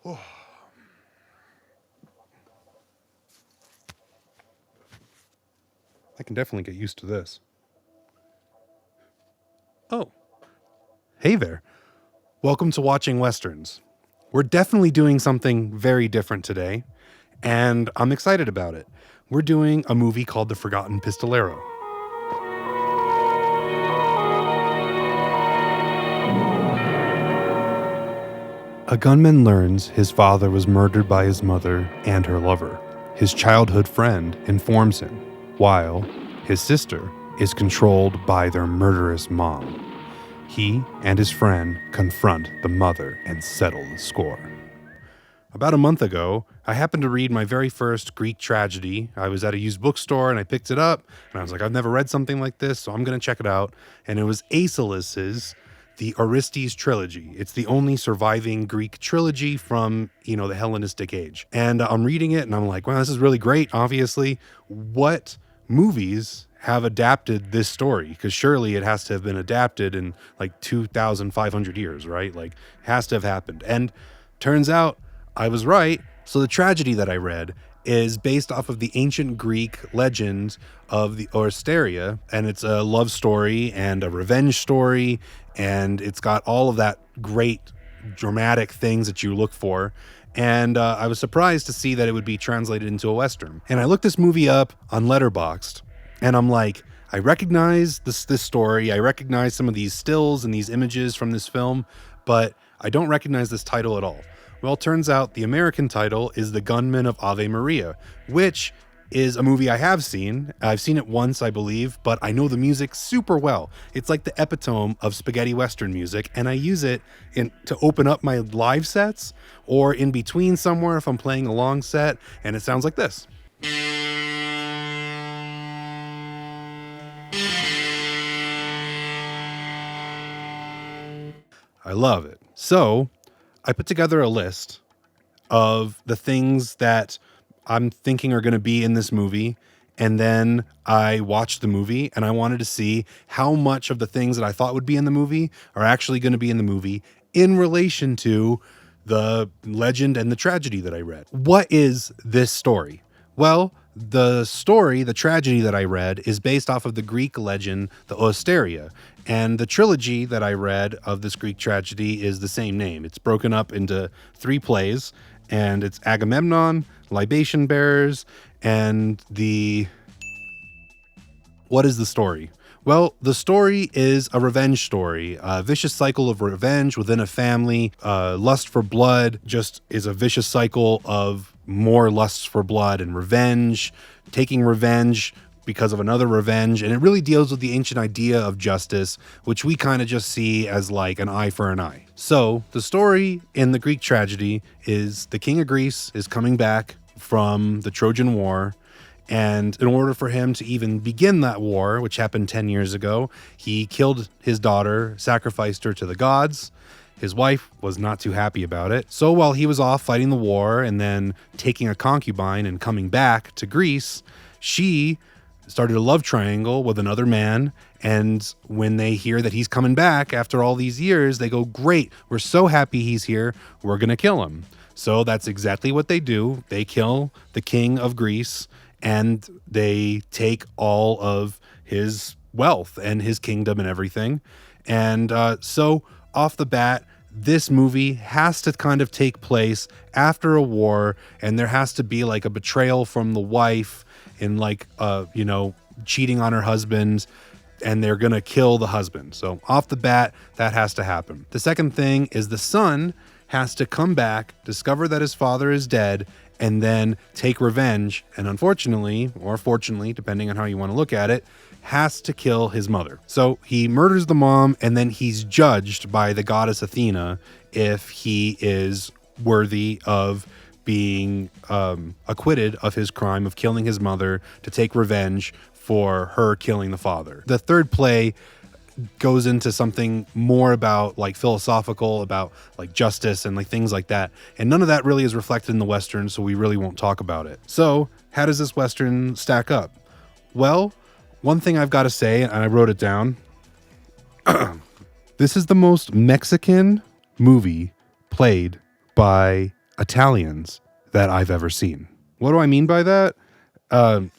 I can definitely get used to this. Oh, hey there. Welcome to Watching Westerns. We're definitely doing something very different today, and I'm excited about it. We're doing a movie called The Forgotten Pistolero. A gunman learns his father was murdered by his mother and her lover. His childhood friend informs him, while his sister is controlled by their murderous mom. He and his friend confront the mother and settle the score. About a month ago, I happened to read my very first Greek tragedy. I was at a used bookstore and I picked it up and I was like, I've never read something like this, so I'm going to check it out. And it was Aeschylus's The Orestes trilogy. It's the only surviving Greek trilogy from, the Hellenistic age. And I'm reading it and I'm like, wow, this is really great. Obviously, what movies have adapted this story? Because surely it has to have been adapted in like 2,500 years, right? Like, has to have happened. And turns out I was right. So the tragedy that I read is based off of the ancient Greek legend of the Oresteia, and it's a love story and a revenge story, and it's got all of that great dramatic things that you look for. And I was surprised to see that it would be translated into a Western. And I looked this movie up on Letterboxd, and I'm like, I recognize this story. I recognize some of these stills and these images from this film, but I don't recognize this title at all. Well, it turns out the American title is The Gunman of Ave Maria, which is a movie I have seen. I've seen it once, I believe, but I know the music super well. It's like the epitome of spaghetti Western music, and I use it to open up my live sets or in between somewhere if I'm playing a long set, and it sounds like this. I love it. So I put together a list of the things that I'm thinking are going to be in this movie. And then I watched the movie and I wanted to see how much of the things that I thought would be in the movie are actually going to be in the movie in relation to the legend and the tragedy that I read. What is this story? Well, the tragedy that I read is based off of the Greek legend, the Oresteia. And the trilogy that I read of this Greek tragedy is the same name. It's broken up into 3 plays, and it's Agamemnon, Libation Bearers, and What is the story? Well, the story is a revenge story, a vicious cycle of revenge within a family. Lust for blood just is a vicious cycle of more lusts for blood and revenge, taking revenge because of another revenge. And it really deals with the ancient idea of justice, which we kind of just see as like an eye for an eye. So the story in the Greek tragedy is the king of Greece is coming back from the Trojan War. And in order for him to even begin that war, which happened 10 years ago, he killed his daughter, sacrificed her to the gods. His wife was not too happy about it. So while he was off fighting the war and then taking a concubine and coming back to Greece, she started a love triangle with another man. And when they hear that he's coming back after all these years, they go, great, we're so happy he's here, we're going to kill him. So that's exactly what they do. They kill the king of Greece and they take all of his wealth and his kingdom and everything. And so off the bat, this movie has to kind of take place after a war, and there has to be like a betrayal from the wife and like, cheating on her husband, and they're going to kill the husband. So off the bat, that has to happen. The second thing is the son has to come back, discover that his father is dead, and then take revenge. And unfortunately, or fortunately, depending on how you want to look at it, has to kill his mother. So he murders the mom, and then he's judged by the goddess Athena if he is worthy of being acquitted of his crime of killing his mother to take revenge for her killing the father. The third play goes into something more about like philosophical, about like justice and like things like that. And none of that really is reflected in the Western, so we really won't talk about it. So how does this Western stack up? Well, one thing I've got to say, and I wrote it down, this is the most Mexican movie played by Italians that I've ever seen. What do I mean by that?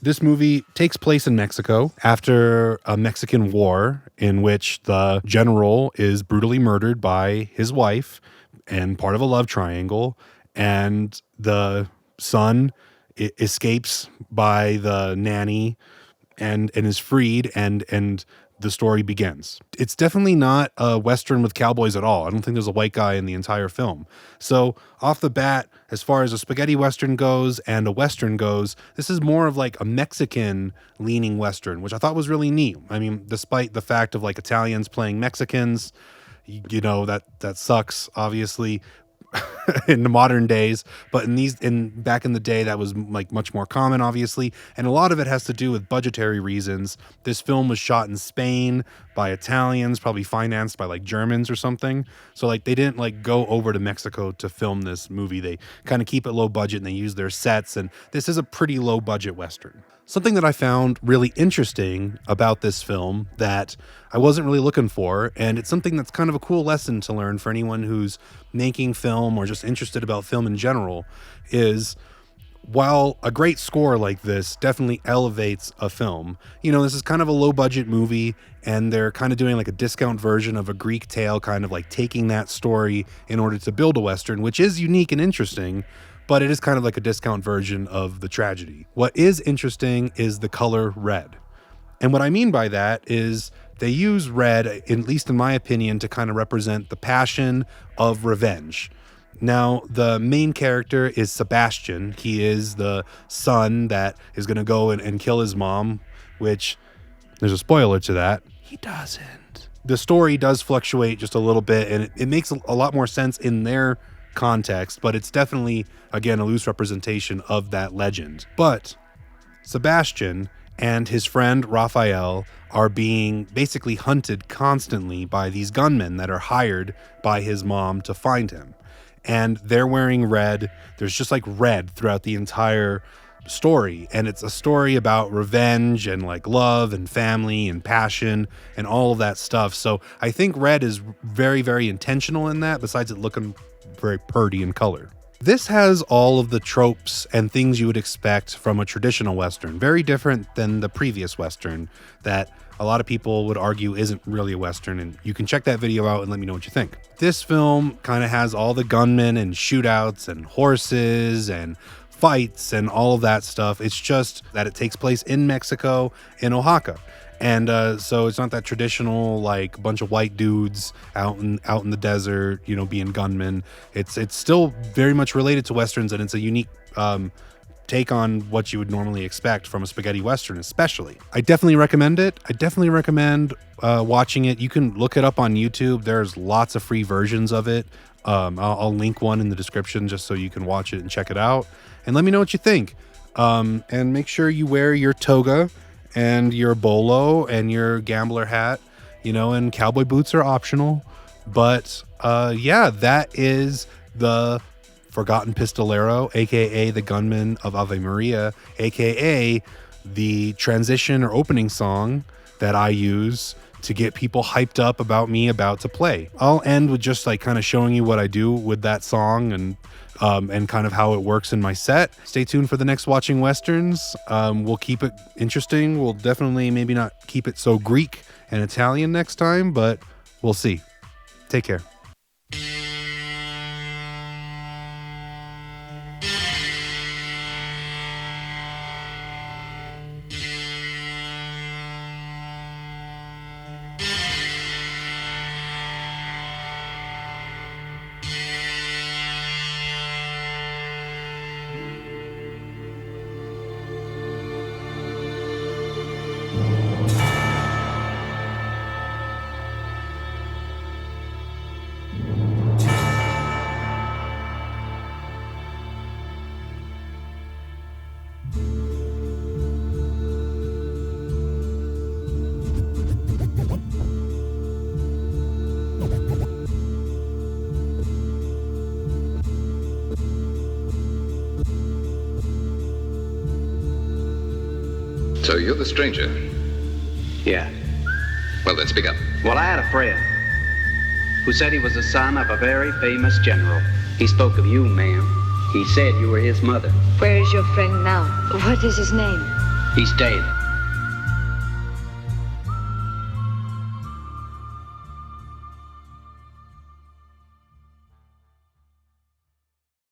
This movie takes place in Mexico after a Mexican war in which the general is brutally murdered by his wife and part of a love triangle, and the son escapes by the nanny and is freed, and the story begins. It's definitely not a Western with cowboys at all. I don't think there's a white guy in the entire film. So off the bat, as far as a spaghetti Western goes and a Western goes, this is more of like a Mexican leaning Western, which I thought was really neat. I mean, despite the fact of like Italians playing Mexicans, you know, that sucks, obviously, in the modern days, but back in the day, that was like much more common, obviously, and a lot of it has to do with budgetary reasons. This film was shot in Spain by Italians, probably financed by like Germans or something. So like they didn't like go over to Mexico to film this movie. They kind of keep it low budget and they use their sets, and this is a pretty low budget Western. Something that I found really interesting about this film that I wasn't really looking for, and it's something that's kind of a cool lesson to learn for anyone who's making film or just interested about film in general, is while a great score like this definitely elevates a film, you know, this is kind of a low budget movie and they're kind of doing like a discount version of a Greek tale, kind of like taking that story in order to build a Western, which is unique and interesting, but it is kind of like a discount version of the tragedy. What is interesting is the color red. And what I mean by that is they use red, at least in my opinion, to kind of represent the passion of revenge. Now, the main character is Sebastian. He is the son that is going to go and kill his mom, which there's a spoiler to that. He doesn't. The story does fluctuate just a little bit, and it makes a lot more sense in their context, but it's definitely, again, a loose representation of that legend. But Sebastian and his friend Raphael are being basically hunted constantly by these gunmen that are hired by his mom to find him. And they're wearing red. There's just like red throughout the entire story. And it's a story about revenge and like love and family and passion and all of that stuff. So I think red is very, very intentional in that, besides it looking very purdy in color. This has all of the tropes and things you would expect from a traditional Western, very different than the previous Western that a lot of people would argue isn't really a Western, and you can check that video out and let me know what you think. This film kind of has all the gunmen and shootouts and horses and fights and all of that stuff. It's just that it takes place in Mexico, in Oaxaca. And so it's not that traditional, like, bunch of white dudes out in the desert, you know, being gunmen. It's still very much related to Westerns, and it's a unique take on what you would normally expect from a spaghetti Western, especially. I definitely recommend it. I definitely recommend watching it. You can look it up on YouTube. There's lots of free versions of it. I'll link one in the description just so you can watch it and check it out. And let me know what you think. And make sure you wear your toga and your bolo and your gambler hat, you know, and cowboy boots are optional. But yeah, that is the Forgotten Pistolero, aka the Gunman of Ave Maria, aka the transition or opening song that I use to get people hyped up about me about to play. I'll end with just like kind of showing you what I do with that song and kind of how it works in my set. Stay tuned for the next Watching Westerns. We'll keep it interesting. We'll definitely maybe not keep it so Greek and Italian next time, but we'll see. Take care. So you're the stranger? Yeah. Well, then speak up. Well, I had a friend who said he was the son of a very famous general. He spoke of you, ma'am. He said you were his mother. Where is your friend now? What is his name? He's dead.